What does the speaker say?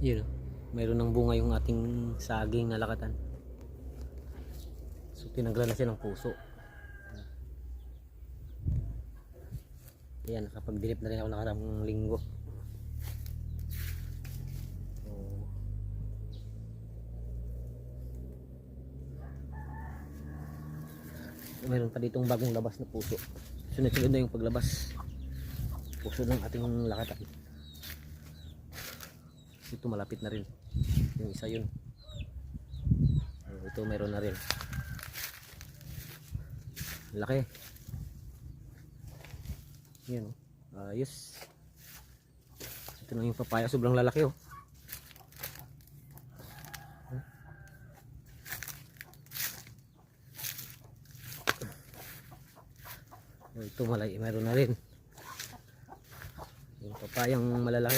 Yun, mayroon ng bunga yung ating saging na lakatan. So tinanggalan na siya ng puso. Ayan, nakapag-dilip na rin ako nakaramang linggo. So, mayroon pa ditong bagong labas na puso. Sunod-sunod na yung paglabas puso ng ating lakatan. Ito malapit na rin yung isa yun. Ito meron na rin, laki yan. Ayos. Ito na yung papaya, sobrang lalaki oh. Ito meron na rin yung papayang malalaki.